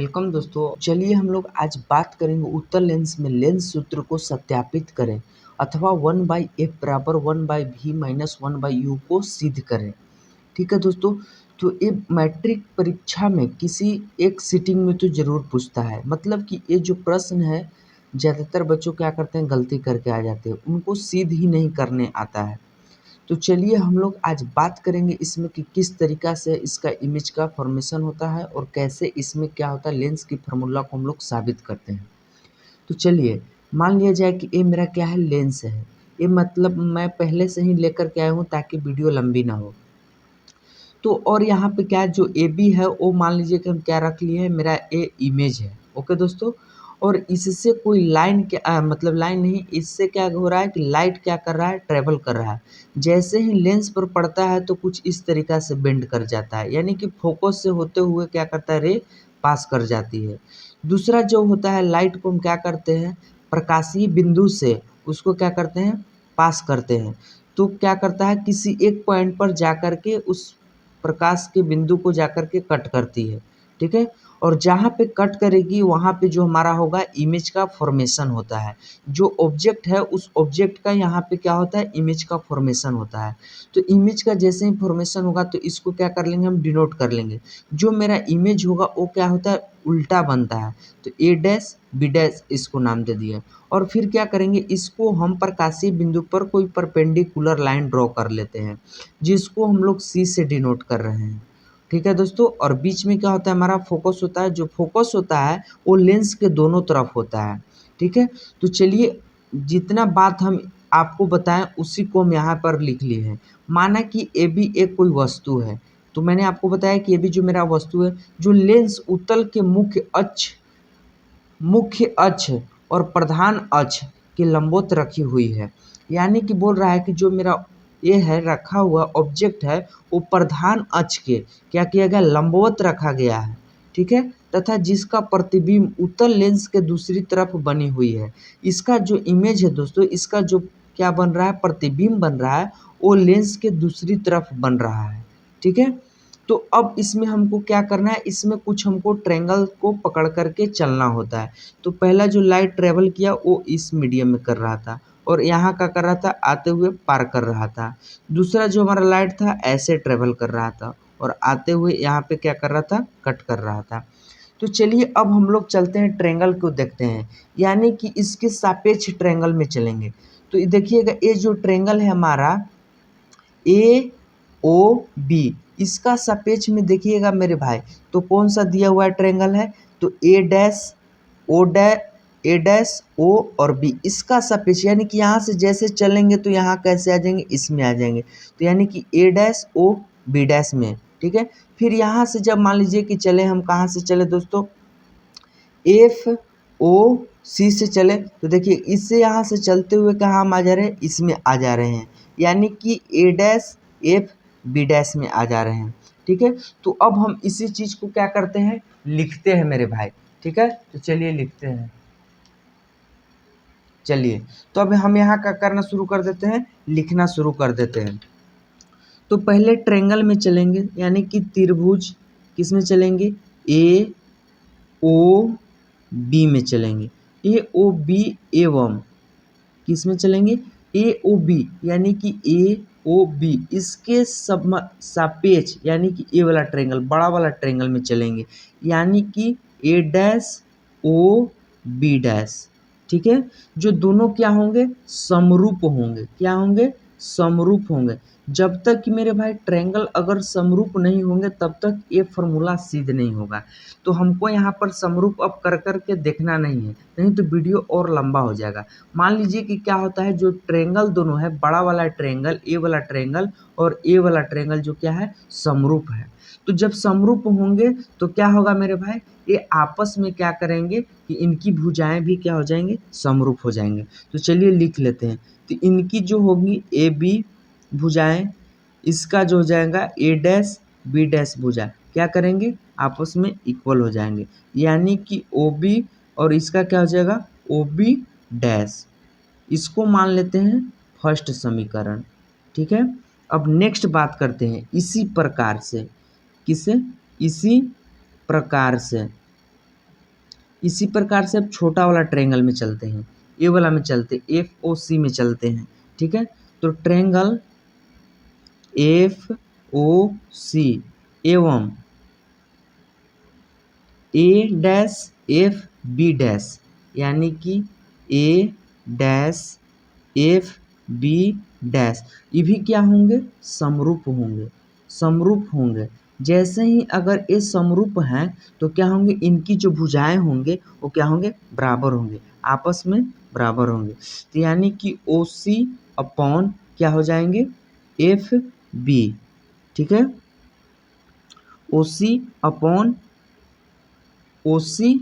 Welcome दोस्तों। चलिए हम लोग आज बात करेंगे उत्तल लेंस में लेंस सूत्र को सत्यापित करें अथवा 1/f बराबर 1/v माइनस 1/u को सिद्ध करें। ठीक है दोस्तों, तो ये मैट्रिक परीक्षा में किसी एक सिटिंग में तो ज़रूर पूछता है। मतलब कि ये जो प्रश्न है ज़्यादातर बच्चों क्या करते हैं, गलती करके आ जाते हैं, उनको सिद्ध ही नहीं करने आता है। तो चलिए हम लोग आज बात करेंगे इसमें कि किस तरीक़ा से इसका इमेज का फॉर्मेशन होता है और कैसे इसमें क्या होता है लेंस की फार्मूला को हम लोग साबित करते हैं। तो चलिए मान लिया जाए कि ये मेरा क्या है, लेंस है। ये मतलब मैं पहले से ही लेकर के आया हूँ ताकि वीडियो लंबी ना हो। तो और यहाँ पे क्या जो ए बी है वो मान लीजिए कि हम क्या रख लिए हैं, मेरा ए इमेज है। ओके दोस्तों, और इससे कोई लाइन क्या मतलब लाइन नहीं, इससे क्या हो रहा है कि लाइट क्या कर रहा है, ट्रैवल कर रहा है। जैसे ही लेंस पर पड़ता है तो कुछ इस तरीक़ा से बेंड कर जाता है, यानी कि फोकस से होते हुए क्या करता है, रे पास कर जाती है। दूसरा जो होता है, लाइट को हम क्या करते हैं, प्रकाशीय बिंदु से उसको क्या करते हैं, पास करते हैं। तो क्या करता है, किसी एक पॉइंट पर जा कर के उस प्रकाश के बिंदु को जाकर के कट करती है। ठीक है, और जहाँ पे कट करेगी वहाँ पे जो हमारा होगा इमेज का फॉर्मेशन होता है। जो ऑब्जेक्ट है उस ऑब्जेक्ट का यहाँ पे क्या होता है, इमेज का फॉर्मेशन होता है। तो इमेज का जैसे ही फॉर्मेशन होगा तो इसको क्या कर लेंगे, हम डिनोट कर लेंगे। जो मेरा इमेज होगा वो क्या होता है, उल्टा बनता है। तो ए डैश बी डैश इसको नाम दे दिया। और फिर क्या करेंगे, इसको हम प्रकाशीय बिंदु पर कोई परपेंडिकुलर लाइन ड्रॉ कर लेते हैं, जिसको हम लोग सी से डिनोट कर रहे हैं। ठीक है दोस्तों, और बीच में क्या होता है, हमारा फोकस होता है। जो फोकस होता है वो लेंस के दोनों तरफ होता है। ठीक है, तो चलिए जितना बात हम आपको बताएं उसी को हम यहाँ पर लिख लिए हैं। माना कि ए बी एक कोई वस्तु है, तो मैंने आपको बताया कि ये भी जो मेरा वस्तु है, जो लेंस उत्तल के मुख्य अक्ष और प्रधान अक्ष के लंबवत रखी हुई है। यानी कि बोल रहा है कि जो मेरा ये है रखा हुआ ऑब्जेक्ट है वो प्रधान अक्ष के क्या किया गया, लंबवत रखा गया है। ठीक है, तथा जिसका प्रतिबिंब उत्तल लेंस के दूसरी तरफ बनी हुई है। इसका जो इमेज है दोस्तों, इसका जो क्या बन रहा है, प्रतिबिंब बन रहा है, वो लेंस के दूसरी तरफ बन रहा है। ठीक है, तो अब इसमें हमको क्या करना है, इसमें कुछ हमको ट्रायंगल को पकड़ करके चलना होता है। तो पहला जो लाइट ट्रेवल किया वो इस मीडियम में कर रहा था और यहाँ का कर रहा था, आते हुए पार कर रहा था। दूसरा जो हमारा लाइट था ऐसे ट्रेवल कर रहा था और आते हुए यहाँ पे क्या कर रहा था, कट कर रहा था। तो चलिए अब हम लोग चलते हैं ट्रायंगल को देखते हैं, यानी कि इसके सापेक्ष ट्रायंगल में चलेंगे। तो ये देखिएगा, ये जो ट्रायंगल है हमारा ए ओ बी, इसका सापेक्ष में देखिएगा मेरे भाई, तो कौन सा दिया हुआ है ट्रायंगल है, तो ए डैश ओ और बी, इसका सापेक्ष। यानी कि यहाँ से जैसे चलेंगे तो यहाँ कैसे आ जाएंगे, इसमें आ जाएंगे। तो यानी कि ए डैश ओ बी डैश में। ठीक है, फिर यहाँ से जब मान लीजिए कि चले, हम कहाँ से चले दोस्तों, एफ ओ सी से चले, तो देखिए इससे यहाँ से चलते हुए कहाँ हम आ जा रहे हैं, इसमें आ जा रहे हैं। यानी कि ए डैश एफ बी डैश में आ जा रहे हैं। ठीक है, तो अब हम इसी चीज़ को क्या करते हैं, लिखते हैं मेरे भाई। ठीक है, तो चलिए लिखते हैं। चलिए तो अब हम यहाँ का करना शुरू कर देते हैं, लिखना शुरू कर देते हैं। तो पहले ट्रायंगल में चलेंगे, यानी कि त्रिभुज किस में चलेंगे, ए ओ बी में चलेंगे। ए ओ बी एवं किस में चलेंगे, ए ओ बी, यानी कि ए ओ बी इसके सापेक्ष, यानी कि ए वाला ट्रायंगल, बड़ा वाला ट्रायंगल में चलेंगे। यानी कि ए डैश ओ बी डैश। ठीक है, जो दोनों क्या होंगे, समरूप होंगे। क्या होंगे, समरूप होंगे। जब तक कि मेरे भाई ट्रायंगल अगर समरूप नहीं होंगे तब तक ये फार्मूला सिद्ध नहीं होगा। तो हमको यहाँ पर समरूप अब कर कर के देखना नहीं है, नहीं तो वीडियो और लंबा हो जाएगा। मान लीजिए कि क्या होता है, जो ट्रायंगल दोनों है, बड़ा वाला ट्रायंगल ए वाला ट्रायंगल और ए वाला ट्रायंगल जो क्या है, समरूप है। तो जब समरूप होंगे तो क्या होगा मेरे भाई, ये आपस में क्या करेंगे कि इनकी भुजाएं भी क्या हो जाएंगे, समरूप हो जाएंगे। तो चलिए लिख लेते हैं। तो इनकी जो होगी ए बी भुजाएं, इसका जो हो जाएगा ए डैश बी डैश भुजा क्या करेंगे, आपस में इक्वल हो जाएंगे। यानी कि ओ बी और इसका क्या हो जाएगा, ओ बी डैश। इसको मान लेते हैं फर्स्ट समीकरण। ठीक है, अब नेक्स्ट बात करते हैं इसी प्रकार से, किसे, इसी प्रकार से। इसी प्रकार से अब छोटा वाला ट्रायंगल में चलते हैं, ए वाला में चलते, FOC में चलते हैं, ठीक है। तो ट्रायंगल FOC एवं A डैश FB डैश, यानी कि A डैश FB डैश, ये भी क्या होंगे, समरूप होंगे, समरूप होंगे। जैसे ही अगर ये समरूप हैं तो क्या होंगे, इनकी जो भुजाएं होंगे वो क्या होंगे, बराबर होंगे, आपस में बराबर होंगे। तो यानी कि OC अपॉन क्या हो जाएंगे, FB, ठीक है। OC अपॉन OC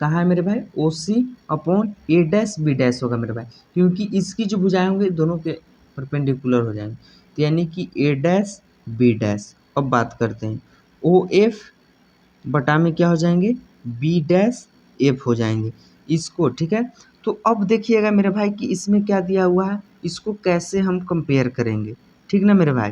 कहाँ है मेरे भाई, OC upon A dash B dash होगा मेरे भाई, क्योंकि इसकी जो भुजाएं होंगे दोनों के परपेंडिकुलर हो जाएंगे। तो यानी कि A डैश B डैश। अब बात करते हैं, OF बटा में क्या हो जाएंगे, B डैश F हो जाएंगे इसको, ठीक है। तो अब देखिएगा मेरे भाई कि इसमें क्या दिया हुआ है, इसको कैसे हम कंपेयर करेंगे, ठीक ना मेरे भाई।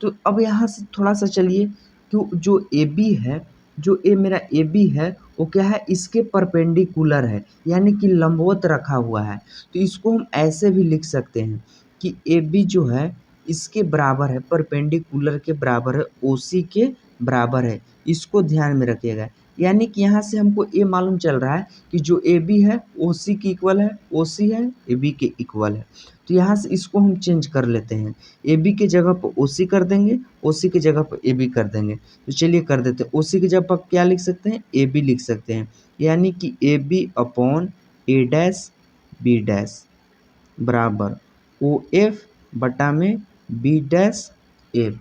तो अब यहाँ से थोड़ा सा चलिए, तो जो AB है, जो ए मेरा AB है वो क्या है, इसके परपेंडिकुलर है, यानी कि लंबवत रखा हुआ है। तो इसको हम ऐसे भी लिख सकते हैं कि AB जो है इसके बराबर है, परपेंडिकुलर के बराबर है, OC के बराबर है। इसको ध्यान में रखिएगा, यानी कि यहाँ से हमको ये मालूम चल रहा है कि जो AB है OC के इक्वल है, OC है AB के इक्वल है। तो यहाँ से इसको हम चेंज कर लेते हैं, AB के जगह पर OC कर देंगे, OC की जगह पर AB कर देंगे। तो चलिए कर देते हैं, OC की जगह पर क्या लिख सकते हैं, AB लिख सकते हैं, यानी कि AB upon A dash B dash बराबर OF बटा में B dash F,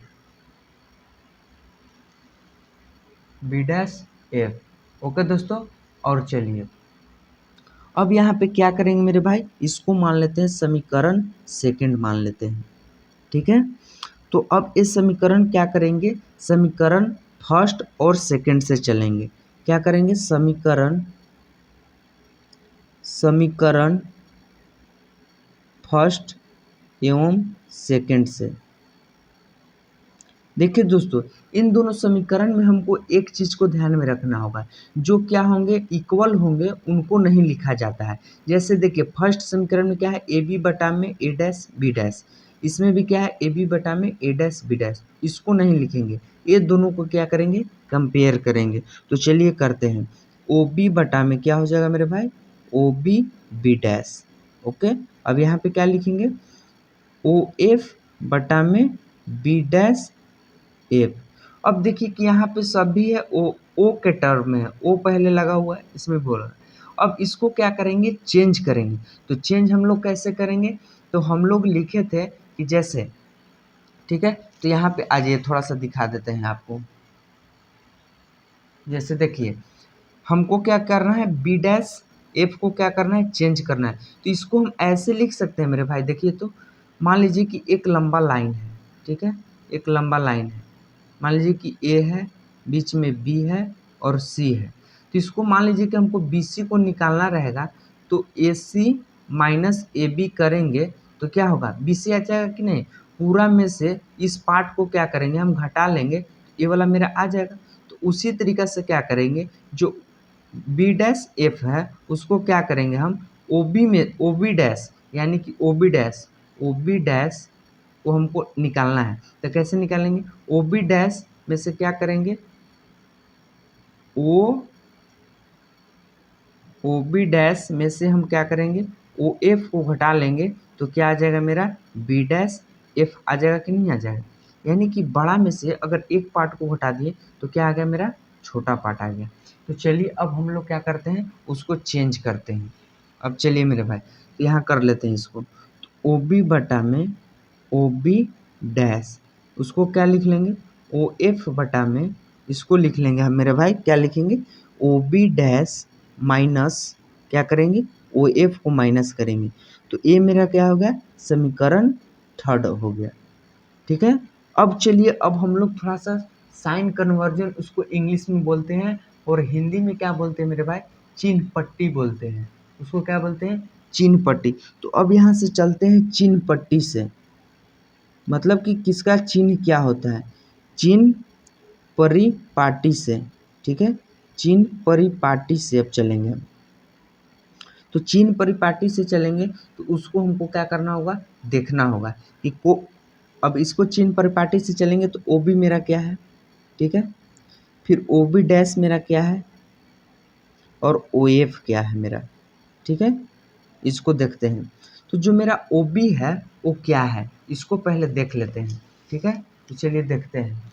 B dash F। Okay दोस्तों, और चलिए अब यहाँ पे क्या करेंगे मेरे भाई, इसको मान लेते हैं समीकरण सेकंड मान लेते हैं, ठीक है। तो अब इस समीकरण क्या करेंगे, समीकरण फर्स्ट और सेकंड से चलेंगे। क्या करेंगे, समीकरण फर्स्ट एवं सेकंड से। देखिए दोस्तों, इन दोनों समीकरण में हमको एक चीज़ को ध्यान में रखना होगा, जो क्या होंगे, इक्वल होंगे उनको नहीं लिखा जाता है। जैसे देखिए फर्स्ट समीकरण में क्या है, AB बटा में A डैश B डैश, इसमें भी क्या है, AB बटा में A डैश B डैश, इसको नहीं लिखेंगे, ये दोनों को क्या करेंगे, कंपेयर करेंगे। तो चलिए करते हैं, OB बटा में क्या हो जाएगा मेरे भाई, OB B डैश, ओके। अब यहाँ पे क्या लिखेंगे, OF बटा में B डैश F। अब देखिए कि यहाँ पे सभी है ओ के टर्म में है, ओ पहले लगा हुआ है, इसमें बोल रहा है। अब इसको क्या करेंगे, चेंज करेंगे। तो चेंज हम लोग कैसे करेंगे, तो हम लोग लिखे थे कि जैसे, ठीक है। तो यहाँ पे आ जाइए, थोड़ा सा दिखा देते हैं आपको। जैसे देखिए हमको क्या करना है, B डैश F को क्या करना है, चेंज करना है। तो इसको हम ऐसे लिख सकते हैं मेरे भाई, देखिए तो मान लीजिए कि एक लंबा लाइन है, ठीक है, एक लंबा लाइन है, मान लीजिए कि A है, बीच में B है और C है। तो इसको मान लीजिए कि हमको BC को निकालना रहेगा, तो AC माइनस AB करेंगे तो क्या होगा, BC आ जाएगा कि नहीं, पूरा में से इस पार्ट को क्या करेंगे, हम घटा लेंगे, ये वाला मेरा आ जाएगा। तो उसी तरीक़ा से क्या करेंगे, जो B डैश F है उसको क्या करेंगे हम, OB में OB डैश, यानी कि OB डैश को हमको निकालना है। तो कैसे निकालेंगे, OB डैश में से क्या करेंगे, OB डैश में से हम क्या करेंगे, OF को घटा लेंगे तो क्या आ जाएगा मेरा, B डैश F आ जाएगा कि नहीं आ जाएगा। यानी कि बड़ा में से अगर एक पार्ट को घटा दिए तो क्या आ गया, मेरा छोटा पार्ट आ गया। तो चलिए अब हम लोग क्या करते हैं, उसको चेंज करते हैं। अब चलिए मेरे भाई, तो यहाँ कर लेते हैं इसको, तो OB बटा में OB डैश, उसको क्या लिख लेंगे, OF बटा में, इसको लिख लेंगे हम मेरे भाई, क्या लिखेंगे, OB डैश माइनस क्या करेंगे, OF को माइनस करेंगे। तो ये मेरा क्या हो गया, समीकरण थर्ड हो गया, ठीक है। अब चलिए, अब हम लोग थोड़ा सा साइन कन्वर्जन उसको इंग्लिश में बोलते हैं, और हिंदी में क्या बोलते हैं मेरे भाई, चिन्ह पट्टी बोलते हैं, उसको क्या बोलते हैं, चिन्ह पट्टी। तो अब यहाँ से चलते हैं चिन्ह पट्टी से, मतलब कि किसका चिन्ह क्या होता है, चिन्ह परिपाटी से, ठीक है। चीन परिपाटी से अब चलेंगे। तो चीन परिपाटी से चलेंगे तो उसको हमको क्या करना होगा, देखना होगा कि अब इसको चीन परिपाटी से चलेंगे तो ओ बी मेरा क्या है, ठीक है, फिर ओ बी डैश मेरा क्या है और ओ एफ क्या है मेरा, ठीक है, इसको देखते हैं। तो जो मेरा ओ बी है वो क्या है, इसको पहले देख लेते हैं, ठीक है। तो चलिए देखते हैं,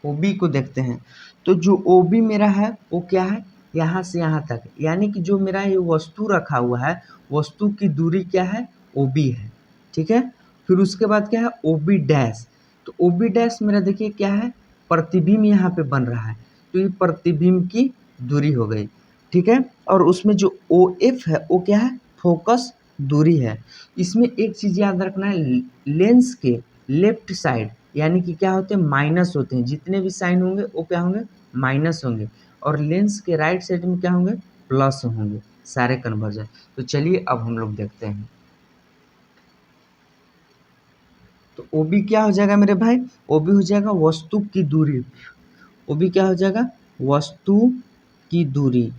ओ बी को देखते हैं। तो जो ओ बी मेरा है वो क्या है, यहाँ से यहाँ तक, यानी कि जो मेरा ये वस्तु रखा हुआ है, वस्तु की दूरी क्या है, ओ बी है, ठीक है। फिर उसके बाद क्या है, ओ बी डैश। तो ओ बी डैश मेरा देखिए क्या है, प्रतिबिंब यहाँ पे बन रहा है, तो ये प्रतिबिंब की दूरी हो गई, ठीक है। और उसमें जो ओ एफ है वो क्या है, फोकस दूरी है। इसमें एक चीज़ याद रखना है, लेंस के लेफ्ट साइड यानी कि क्या होते हैं, माइनस होते हैं, जितने भी साइन होंगे वो क्या होंगे, माइनस होंगे, और लेंस के राइट साइड में क्या होंगे, प्लस होंगे, सारे कन्वर्जन। तो चलिए अब हम लोग देखते हैं। तो ओ बी क्या हो जाएगा मेरे भाई, ओ बी हो जाएगा वस्तु की दूरी, ओ बी क्या हो जाएगा, वस्तु की दूरी।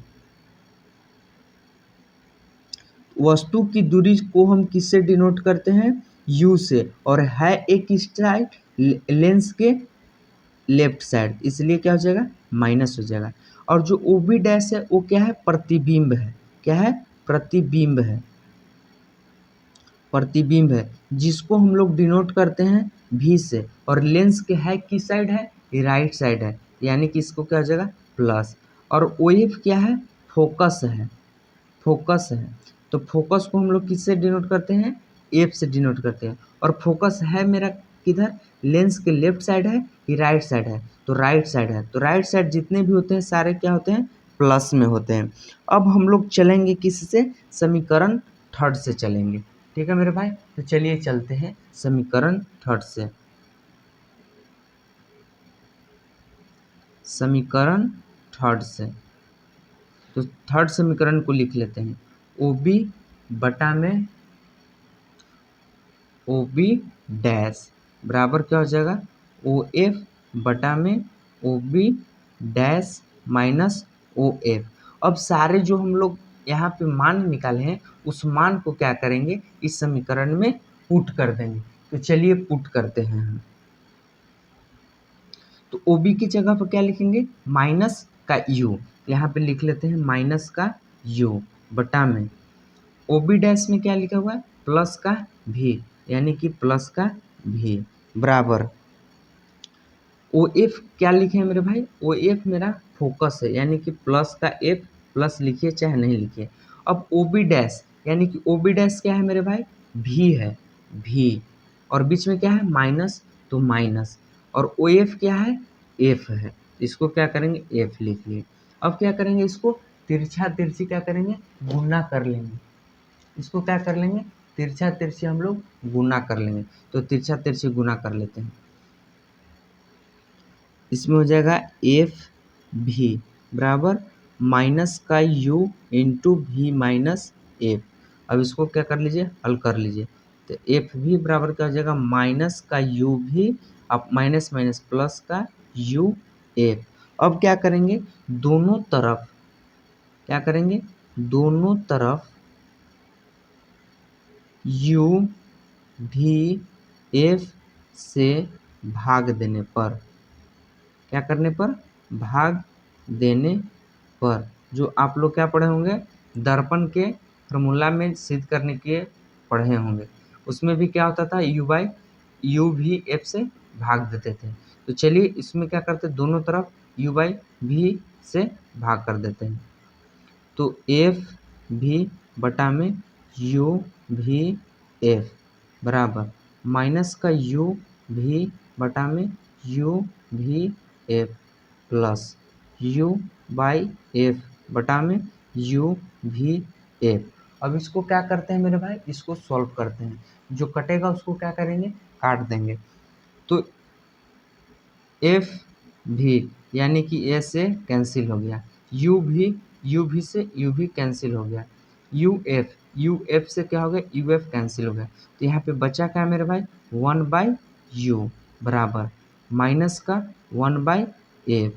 वस्तु की दूरी को हम किससे डिनोट करते हैं, यू से, और है एक साइड लेंस के लेफ्ट साइड, इसलिए क्या हो जाएगा, माइनस हो जाएगा। और जो ओ बी डैश है वो क्या है, प्रतिबिंब है, क्या है, प्रतिबिंब है, प्रतिबिंब है, जिसको हम लोग डिनोट करते हैं भी से, और लेंस के है किस साइड है, ये राइट साइड है, यानी कि इसको क्या हो जाएगा, प्लस। और ओ एफ क्या है, फोकस है, फोकस है। तो फोकस को हम लोग किससे डिनोट करते हैं, एफ से डिनोट करते हैं। और फोकस है मेरा किधर, लेंस के लेफ्ट साइड है कि राइट साइड है, तो राइट साइड है। तो राइट साइड जितने भी होते हैं सारे क्या होते हैं, प्लस में होते हैं। अब हम लोग चलेंगे किससे, समीकरण थर्ड से चलेंगे, ठीक है मेरे भाई। तो चलिए चलते हैं समीकरण थर्ड से। समीकरण थर्ड से, तो थर्ड समीकरण को लिख लेते हैं, ओ बी बटा में ओ बी डैश बराबर क्या हो जाएगा, ओ एफ बटा में O B dash minus O F. अब सारे जो हम लोग यहाँ पे मान निकाले हैं उस मान को क्या करेंगे, इस समीकरण में पुट कर देंगे। तो चलिए पुट करते हैं हम। तो ओ बी की जगह पर क्या लिखेंगे, माइनस का यू, यहाँ पे लिख लेते हैं माइनस का यू बटा में ओ बी डैश में क्या लिखा हुआ है, प्लस का भी, यानी कि प्लस का भी बराबर ओ एफ क्या लिखे हैं मेरे भाई, ओ एफ मेरा फोकस है, यानी कि प्लस का एफ, प्लस लिखिए चाहे नहीं लिखिए। अब ओ बी डैश, यानी कि ओ बी डैश क्या है मेरे भाई, भी है, भी, और बीच में क्या है, माइनस, तो माइनस, और ओ एफ क्या है, एफ है, इसको क्या करेंगे, एफ लिख लिए। अब क्या करेंगे, इसको तिरछा तिरछी क्या करेंगे, गुना कर लेंगे, इसको क्या कर लेंगे, तिरछा तिरछी हम लोग गुना कर लेंगे। तो तिरछा तिरछी गुना कर लेते हैं, इसमें हो जाएगा एफ भी बराबर माइनस का यू इंटू भी माइनस एफ। अब इसको क्या कर लीजिए, हल कर लीजिए। तो एफ भी बराबर क्या हो जाएगा, माइनस का यू भी, अब माइनस माइनस प्लस का यू एफ। अब क्या करेंगे, दोनों तरफ क्या करेंगे, दोनों तरफ यू भी एफ से भाग देने पर, क्या करने पर, भाग देने पर, जो आप लोग क्या पढ़े होंगे, दर्पण के फार्मूला में सिद्ध करने के पढ़े होंगे, उसमें भी क्या होता था, यू भी एफ से भाग देते थे। तो चलिए इसमें क्या करते हैं, दोनों तरफ यू बाई भी से भाग कर देते हैं। तो एफ भी बटा में यू भी एफ बराबर माइनस का यू भी बटा में यू भी F plus you by F बटा में यू भी एफ। अब इसको क्या करते हैं मेरे भाई, इसको सॉल्व करते हैं, जो कटेगा उसको क्या करेंगे, काट देंगे। तो एफ भी यानी कि ए से कैंसिल हो गया, यू भी से यू भी कैंसिल हो गया, यू एफ से क्या हो गया, यू एफ कैंसिल हो गया। तो यहाँ पे बचा क्या है मेरे भाई, वन बाई यू बराबर माइनस का वन बाई एफ,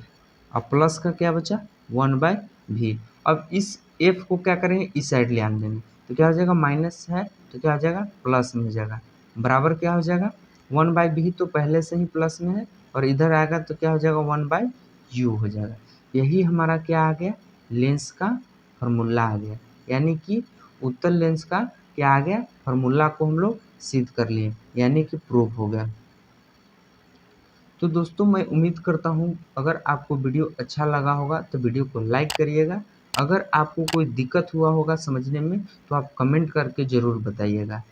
और प्लस का क्या बचा 1/v। अब इस एफ को क्या करेंगे, इस साइड ले आने देंगे, तो क्या हो जाएगा, माइनस है तो क्या हो जाएगा, प्लस में हो जाएगा, बराबर क्या हो जाएगा 1/v, तो पहले से ही प्लस में है, और इधर आएगा तो क्या हो जाएगा 1/u हो जाएगा। यही हमारा क्या आ गया, लेंस का फॉर्मूला आ गया, यानी कि उत्तल लेंस का क्या आ गया, फॉर्मूला को हम लोग सिद्ध कर लिए, यानी कि प्रूव हो गया। तो दोस्तों मैं उम्मीद करता हूँ अगर आपको वीडियो अच्छा लगा होगा तो वीडियो को लाइक करिएगा। अगर आपको कोई दिक्कत हुआ होगा समझने में तो आप कमेंट करके ज़रूर बताइएगा।